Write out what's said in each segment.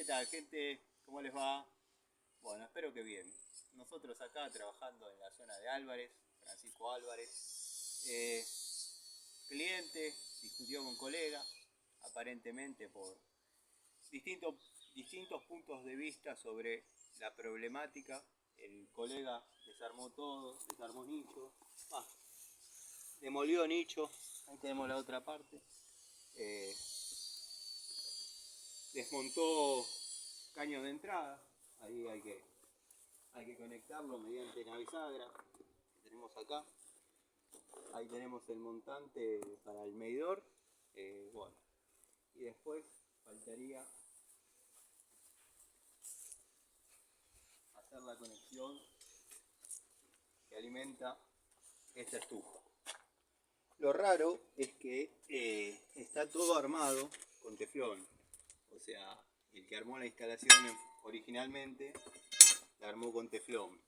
tal, gente? ¿Cómo les va? Bueno, espero que bien. Nosotros acá trabajando en la zona de Álvarez, Francisco Álvarez. Cliente discutió con colega, aparentemente por distintos puntos de vista sobre la problemática. El colega desarmó todo, desarmó nicho, demolió nicho. Ahí tenemos la otra parte. Desmontó caños de entrada. Ahí hay que conectarlo mediante la bisagra que tenemos acá. Ahí tenemos el montante para el medidor. Bueno, y después faltaría hacer la conexión que alimenta esta estufa. Lo raro es que está todo armado con teflón. O sea, el que armó la instalación originalmente la armó con teflón.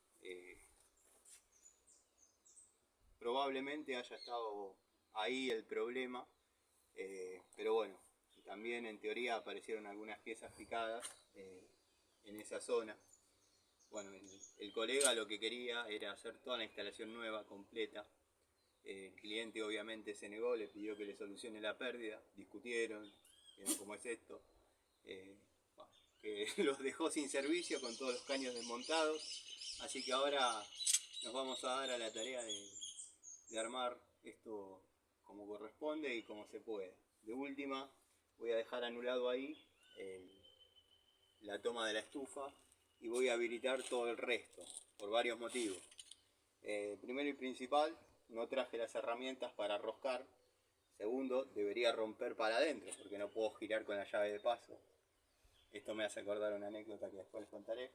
Probablemente haya estado ahí el problema, pero bueno, también en teoría aparecieron algunas piezas picadas en esa zona. Bueno, el colega lo que quería era hacer toda la instalación nueva, completa. El cliente obviamente se negó, le pidió que le solucione la pérdida, discutieron, vieron cómo es esto, que los dejó sin servicio con todos los caños desmontados, así que ahora nos vamos a dar a la tarea de armar esto como corresponde y como se puede. De última, voy a dejar anulado ahí la toma de la estufa y voy a habilitar todo el resto, por varios motivos. Primero y principal, no traje las herramientas para roscar. Segundo, debería romper para adentro porque no puedo girar con la llave de paso. Esto me hace acordar una anécdota que después les contaré.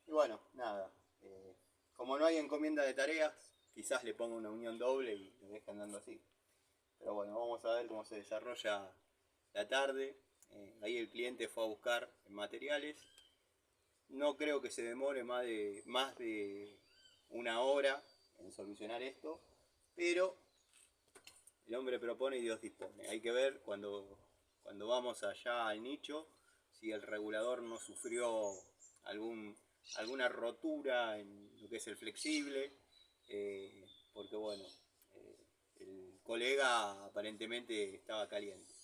Y bueno, nada. Como no hay encomienda de tareas, quizás le ponga una unión doble y lo deje andando así. Pero bueno, vamos a ver cómo se desarrolla la tarde. Ahí el cliente fue a buscar materiales. No creo que se demore más de una hora en solucionar esto, pero el hombre propone y Dios dispone. Hay que ver cuando vamos allá al nicho si el regulador no sufrió alguna rotura en lo que es el flexible, porque bueno, el colega aparentemente estaba caliente.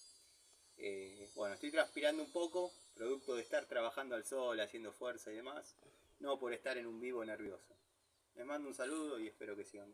Bueno, estoy transpirando un poco, producto de estar trabajando al sol, haciendo fuerza y demás, no por estar en un vivo nervioso. Les mando un saludo y espero que sigan.